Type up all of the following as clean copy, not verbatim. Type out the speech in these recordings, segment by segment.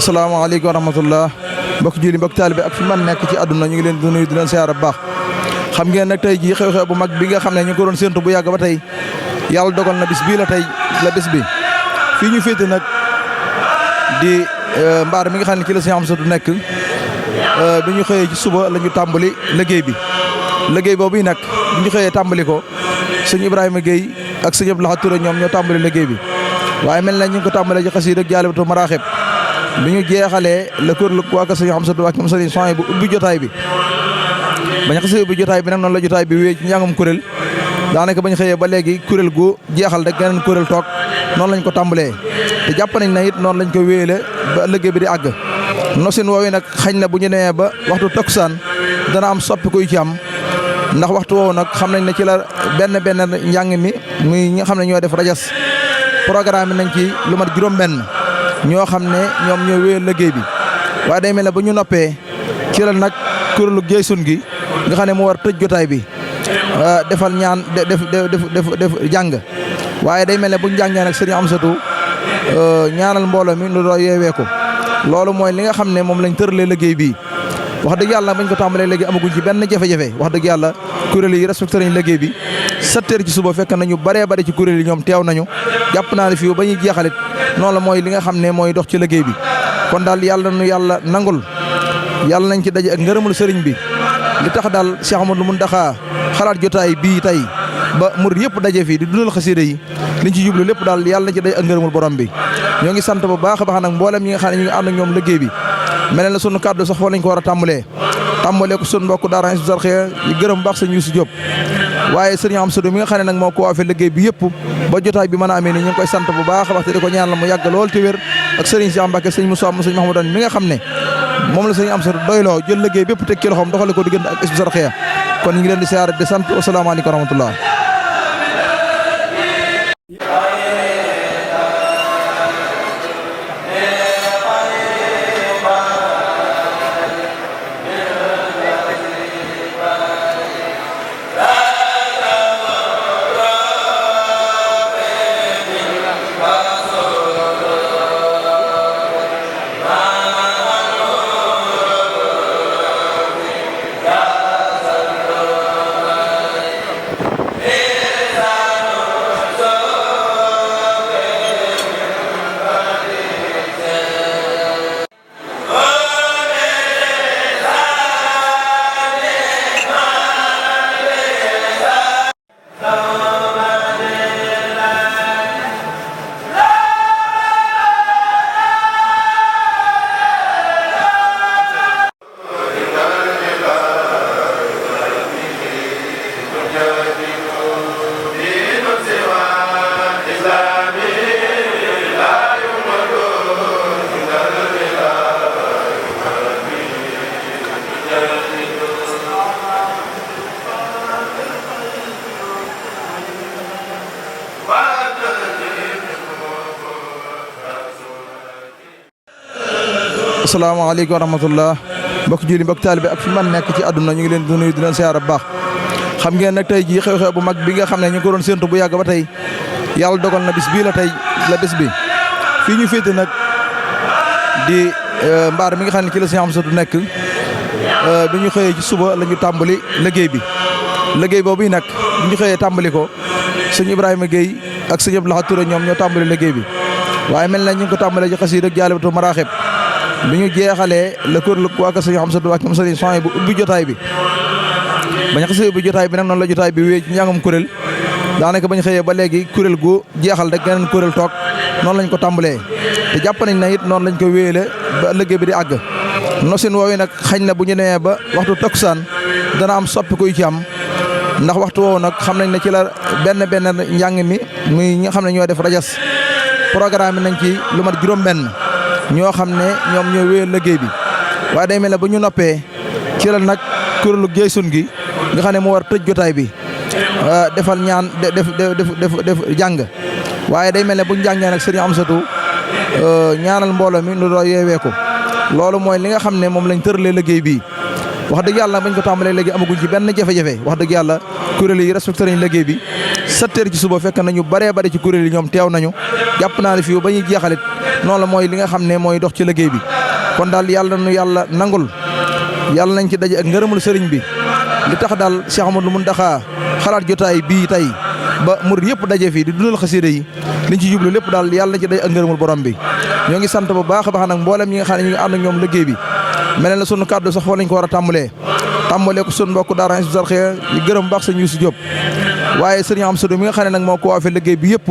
asalaamaaleykum wa rahmatullah mbokk julli mbokk taalibe ak fi man nekk ci àdduna ñu ngi leen di nuyu di leen siyaare bu baax. xam ngeen nag tey jii xew-xew bu mag bi nga xam ne ñu ngi ko doon séntu bu yàgg ba tey yàlla dogal na bis bii la tey la bis bi fii ñu féete nag di mbaar mi nga xam ne ci la Sëñ Amsatu nekk bi ñu xëyee ci suba la ñu tàmbali liggéey bi liggéey boobu nag bi ñu xëyee tàmbali ko sëñ Ibrahima Guèye ak sëñ Abdou Lahad Touré ñoom ñoo tàmbali liggéey bi waaye mel na ñu ngi ko tàmbalee ci xasiida ak Jaalibatu Maraaxib bi ñu jeexalee la kuréel waa kër sëñ Amsatu ak sëñ Sohaybu bu ubbi jotaay bi bañ xasee ubbi jotaay bi nag noonu la jotaay bi wéy ci njàngum kuréel daanaka bañ xëyee ba léegi kuréel gu jeexal rek geneen kuréel toog noonu lañ ko tàmbalee te jàpp nañ na it noonu lañ ko wéyale ba liggéey bi di àgg nosin woowu nag xañ na bu ñu demee ba waxtu takkusaan dana am soppi kuy ci am ndax waxtu woowu nag xam nañ ne ci la benn njàng mi muy ñi nga xam ne ñoo def rajas programme bi nañ ci lu mat juróom-benn ñoo xam ne ñoom ñoo wéyal liggéey bi waaye day mel ne bu ñu noppee ci la nag kuréelu Jeysun gi nga xam ne moo war tëj jotaay bi defal ñaan def jàng waaye day mel ne bu ñu jàngee nag Sëriñ Amsatu ñaanal mbooloo mi lu doo yeewee ko loolu mooy li nga xam ne moom lañ tëralee liggéey bii wax dëgg yàlla bañ ko tàmbalee léegi amaguñ ci benn jafe-jafe wax dëgg yàlla kuréel yi respecté nañ liggéey bi 7 heures ci suba fekk nañu baree bari ci kuréel yi ñoom teew nañu jàpp naa ne fii ba ñuy jeexalit noonu la mooy li nga xam ne mooy dox ci liggéey bi kon daal yàlla nu yàlla nangul yàlla nañ ci daje ak ngërëmul sëriñ bi li tax daal Cheikh Ahmadou Mountakha xalaat jotaay bii tey ba murid yëpp daje fii di dundal xasida yi liñ ci jublu lépp daal yàlla nañ ci daje ak ngërëmul borom bi ñoo ngi sant bu baax a baax nag mboolem ñi nga xam ne ñu ngi ànd ak ñoom liggéey bi mel na sunu kàddu sax foo lañ ko war a tàmbalee ko sunu mbokk daara Hizbut Tarqiyyah ñu gërëm baax sëñ Youssou Diop waaye sëriñ Amsatu mi nga xam ne nag moo ko waafee liggéey bi yëpp ba jotaay bi mën a amee nii ñu ngi koy sant bu baax a baax te di ko ñaanal mu yàgg lool te wér ak sëriñ Cheikh Mbacke sëñ Moussa sëñ Mahmoudane mi nga xam ne moom la sëriñ Amsatu doyloo jël liggéey bépp teg ci loxoom doxale ko diggante ak Hizbut Tarqiyyah kon ñu ngi leen di siyaare di sant wasalaamaaleykum wa rahmatullah asalaamaaleykum wa rahmatullah mbokk julli mbokk taalibe ak fi man nekk ci àdduna ñu ngi leen di nuyu di leen siyaare bu baax. xam ngeen nag tey jii xew-xew bu mag bi nga xam ne ñu ngi ko doon séntu bu yàgg ba tey yàlla dogal na bis bii la tey la bis bi fii ñu féete nag di mbaar mi nga xam ne ci la Sëñ Amsatu nekk bi ñu xëyee ci suba la ñu tàmbali liggéey bi liggéey boobu nag bi ñu xëyee tàmbali ko sëñ Ibrahima Guèye ak sëñ Abdou Lahad Touré ñoom ñoo tàmbali liggéey bi waaye mel na ñu ngi ko tàmbalee ci xasiida ak Jaalibatu Maraaxib bi ñu jeexalee la kuréel waa kër sëñ Amsatu ak sëñ Sohaybu bu ubbi jotaay bi bañ xasee ubbi jotaay bi nag noonu la jotaay bi wéy ci njàngum kuréel daanaka bañ xëyee ba léegi kuréel gu jeexal rek geneen kuréel toog noonu lañ ko tàmbalee te jàpp nañ na it noonu lañ ko wéyale ba liggéey bi di àgg nosin woowu nag xañ na bu ñu demee ba waxtu takkusaan dana am soppi kuy ci am ndax waxtu woowu nag xam nañ ne ci la benn njàng mi muy ñi nga xam ne ñoo def rajas programme bi nañ ci lu mat juróom-benn ñoo xam ne ñoom ñoo wéyal liggéey bi waaye day mel ne bu ñu noppee ci la nag kuréelu Jeysun gi nga xam ne moo war tëj jotaay bi defal ñaan def jàng waaye day mel ne bu ñu jàngee nag Sëriñ Amsatu ñaanal mbooloo mi lu doo yeewee ko loolu mooy li nga xam ne moom lañ tëralee liggéey bii wax dëgg yàlla bañ ko tàmbalee léegi amaguñ ci benn jafe-jafe wax dëgg yàlla kuréel yi respecté nañ liggéey bi 7 heures ci suba fekk nañu baree bari ci kuréel yi ñoom teew nañu jàpp naa ne fii ba ñuy jeexalit noonu la mooy li nga xam ne mooy dox ci liggéey bi kon daal yàlla nu yàlla nangul yàlla nañ ci daje ak ngërëmul sëriñ bi li tax daal Cheikh Amadou Mountakha xalaat jotaay bii tey ba murid yëpp daje fii di dundal xasida yi liñ ci jublu lépp daal yàlla nañ ci daje ak ngërëmul borom bi ñoo ngi sant bu baax a baax nag mboolem ñi nga xam ne ñu ngi ànd ak ñoom liggéey bi mel na sunu kàddu sax foo lañ ko war a tàmbalee ko sunu mbokk daara Hizbut Tarqiyyah ñu gërëm baax sëñ Youssou Diop waaye sëriñ Amsadou mi nga xam ne nag moo ko waafee liggéey bi yëpp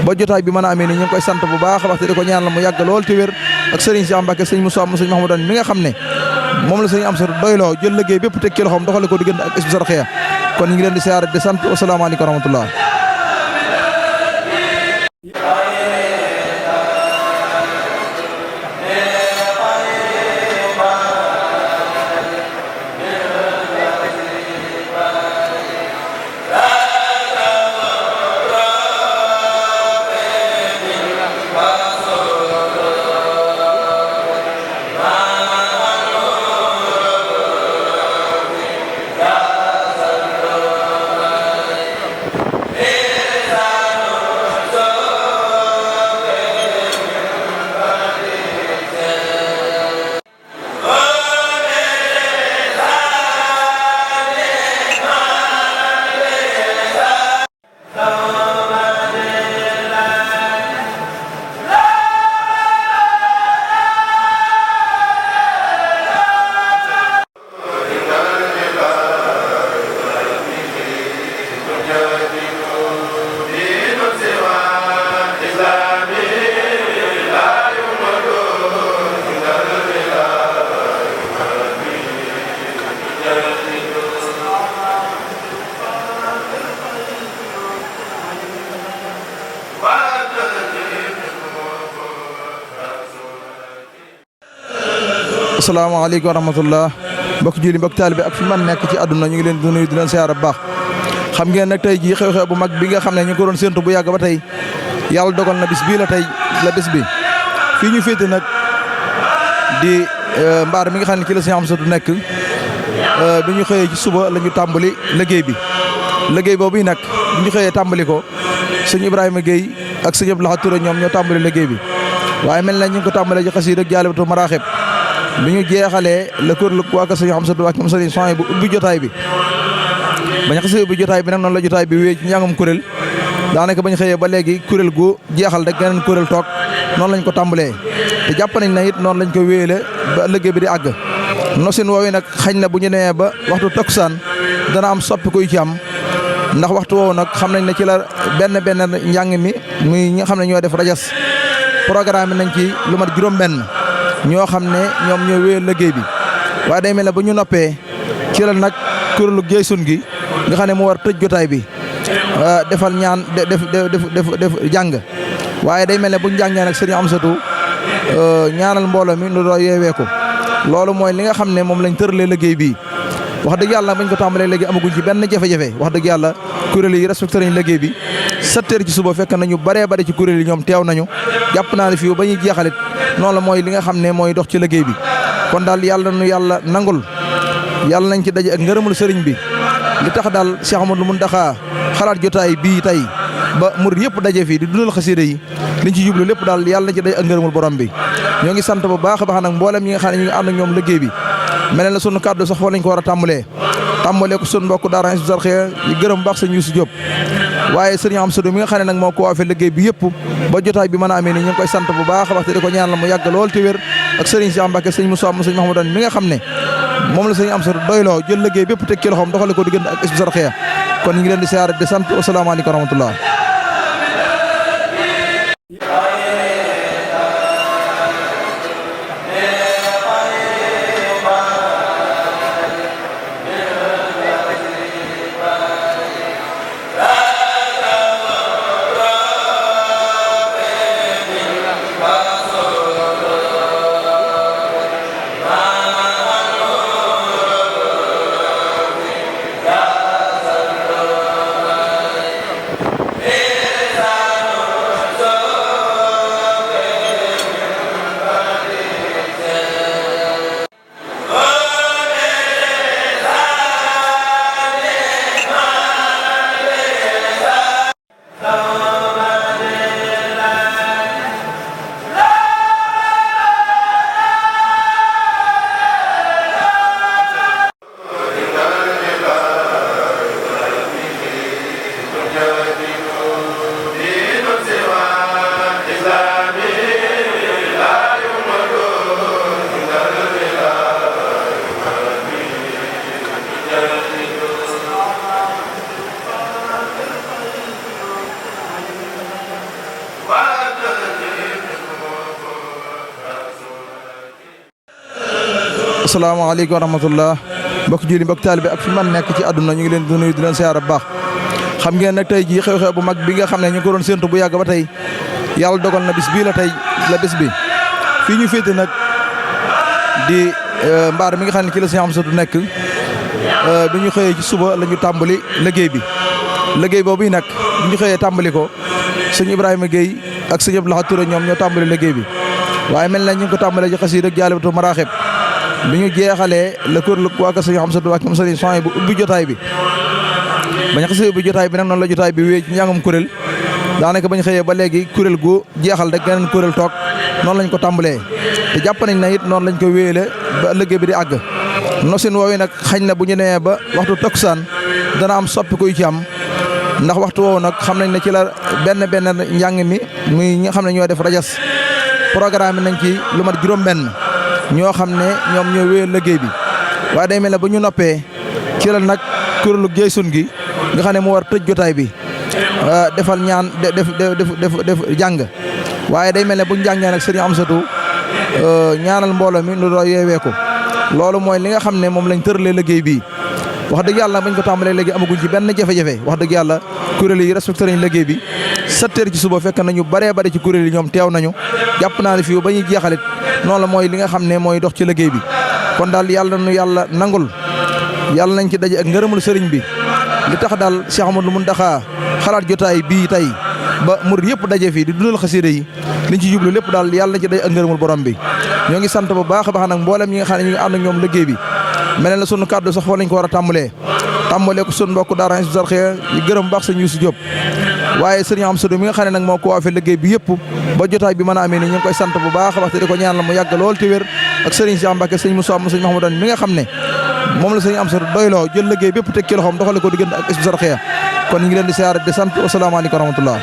ba jotaay bi mën a amee nii ñu ngi koy sant bu baax a baax te di ko ñaanal mu yàgg lool te wér ak sëriñ Cheikh Mbacke sëñ Moussa sëñ Mahmoudane mi nga xam ne moom la sëriñ Amsadou doyloo jël liggéey bépp teg ci loxoom doxale ko diggante ak Hizbut Tarqiyyah kon ñu ngi leen di siyaare di sant wasalaamaaleykum wa rahmatullah asalaamaaleykum wa rahmatullah mbokk julli mbokk taalibe ak fi man nekk ci àdduna ñu ngi leen di nuyu di leen siyaare bu baax xam ngeen nag tey jii xew-xew bu mag bi nga xam ne ñu ngi ko doon séentu bu yàgg ba tey yàlla dogal na bis bii la tey la bis bi fii ñu féete nag di mbaar mi nga xam ne ci la sëñ Amsadou nekk bi ñu xëyee ci suba la ñu tàmbali liggéey bi liggéey boobu yi nag bi ñu xëyee tàmbali ko sëñ Ibrahima Guèye ak sëñ Abdou Lahad Touré ñoom ñoo tàmbali liggéey bi waaye mel na ñu ngi ko tàmbalee ci xasiida ak Jaalibatu Maraaxib bi ñu jeexalee la kuréel waa kër sëñ Amsadou ak sëñ Sohaybu bu ubbi jotaay bi bañ xasee ubbi jotaay bi nag noonu la jotaay bi wéy ci njàngum kuréel daanaka bañ xëyee ba léegi kuréel gu jeexal rek geneen kuréel toog noonu lañ ko tàmbalee te jàpp nañ na it noonu lañ ko wéyale ba liggéey bi di àgg nosin woowu nag xañ na bu ñu demee ba waxtu takkusaan dana am soppi koy ci am ndax waxtu woowu nag xam nañ ne ci la benn njàng mi muy ñi nga xam ne ñoo def rajas programme nañ ci lu mat juróom-benn ñoo xam ne ñoom ñoo wéyal liggéey bi waaye day mel ne bu ñu noppee ci la nag kuréelu Jeysun gi nga xam ne moo war tëj jotaay bi defal ñaan def jàng waaye day mel ne bu ñu jàngee nag sëriñ Amsadou ñaanal mbooloo mi nu doo yeewee ko loolu mooy li nga xam ne moom lañ tëralee liggéey bii wax dëgg yàlla bañ ko tàmbalee léegi amaguñ ci benn jafe-jafe wax dëgg yàlla kuréel yi respecté nañ liggéey bi 7 heures ci suba fekk nañu baree bari ci kuréel yi ñoom teew nañu jàpp naa ne fii ba ñuy jeexalit noonu la mooy li nga xam ne mooy dox ci liggéey bi kon daal yàlla nu yàlla nangul yàlla nañ ci daje ak ngërëmul sëriñ bi li tax daal Cheikh Amadou Mountakha xalaat jotaay bii tey ba murid yëpp daje fii di dundal xasida yi liñ ci jublu lépp daal yàlla nañ ci daje ak ngërëmul borom bi ñoo ngi sant bu baax a baax nag mboolem ñi nga xam ne ñu ngi ànd ak ñoom liggéey bi mel na sunu kàddu sax foo lañ ko war a tàmbalee ko sunu mbokk daara Hizbut Tarqiyyah ñu gërëm baax sëñ Youssou Diop waaye sëriñ Amsadou mi nga xam ne nag moo ko waafee liggéey bi yëpp ba jotaay bi mën a amee nii ñu ngi koy sant bu baax a baax te di ko ñaanal mu yàgg lool te wér ak sëriñ Cheikh Mbacke sëñ Moussa sëñ Mahmoudane mi nga xam ne moom la sëriñ Amsadou doyloo jël liggéey bépp teg ci loxoom doxale ko diggante ak Hizbut Tarqiyyah kon ñu ngi leen di siyaare di sant wasalaamaaleykum wa rahmatullah Hey! asalaamaaleykum wa rahmatullah mbokk julli mbokk taalibe ak fi man nekk ci àdduna ñu ngi leen di nuyu di leen siyaara bu baax xam ngeen nag tey jii xew-xew bu mag bi nga xam ne ñu ngi ko doon séntu bu yàgg ba tey yàlla dogal na bis bii la tey la bis bi fii ñu féete nag di mbaar mi nga xam ne ci la Sëñ Amsatu nekk bi ñu xëyee ci suba la ñu tàmbali liggéey bi liggéey boobu nag bi ñu xëyee tàmbali ko sëñ Ibrahima Guèye ak sëñ Abdou Lahad Touré ñoom ñoo tàmbali liggéey bi waaye mel na ñu ngi ko tàmbalee ci xasiida ak Jaalibatu Maraaxib bi ñu jeexalee la kuréel waa Sëñ Amsatu ak ñoom sëñ Soy bu ubbi jotaay bi bañ xasee ubbi jotaay bi nag noonu la jotaay bi wéy ci njàngum kuréel daanaka bañ xëyee ba léegi kuréel gu jeexal rek geneen kuréel toog noonu lañ ko tàmbalee te jàpp nañ na it noonu lañ ko wéyale ba liggéey bi di àgg nosin woowu nag xañ na bu ñu demee ba waxtu takkusaan dana am soppi kuy ci am ndax waxtu woowu nag xam nañ ne ci la benn njàng mi muy ñi nga xam ne ñoo def rajas programme nañ ci lu mat juróom-benn ñoo xam ne ñoom ñoo wéyal liggéey bi waaye day mel ne bu ñu noppee ci la nag kuréelu Jeysun gi nga xam ne mu war tëj jotaay bi defal ñaan def jàng waaye day mel ne bu ñu jàngee nag Sëriñ Amsatu ñaanal mbooloo mi nu doo yeewee ko loolu mooy li nga xam ne moom lañ tëralee liggéey bii wax dëgg yàlla bañ ko tàmbalee léegi amaguñ ci benn jafe-jafe wax dëgg yàlla kuréel yi respecté nañ liggéey bi 7 heures ci suba fekk nañu baree bari ci kuréel yi ñoom teew nañu jàpp naa ne fii ba ñuy jeexalit noonu la mooy li nga xam ne mooy dox ci liggéey bi kon daal yàlla nu yàlla nangul yàlla nañ ci daje ak ngërëmul sëriñ bi li tax daal Cheikh Amadou Mountakha xalaat jotaay bii tey ba murid yëpp daje fii di dundal xasida yi liñ ci jublu lépp daal yàlla nañ ci daje ak ngërëmul borom bi ñoo ngi sant bu baax a baax nag mboolem ñi nga xam ne ñu ngi ànd ak ñoom liggéey bi mel na sunu kàddu sax foo lañ ko war a tàmbalee ko sunu mbokk daara Hizbut Tarqiyyah ñu gërëm baax sëñ Youssou Diop waaye sëriñ Amsatu mi nga xam ne nag moo ko waafee liggéey bi yëpp ba jotaay bi mën a amee ni ñu ngi koy sant bu baax a baax te di ko ñaanal mu yàgg lool te wér ak sëriñ Cheikh Mbacke sëñ Moussa sëñ Mahmoudane mi nga xam ne moom la sëriñ Amsatu doyloo jël liggéey bépp teg ci loxoom doxale ko diggante ak Hizbut Tarqiyyah kon ñu ngi leen di siyaare di sant wasalaamaaleykum wa rahmatullah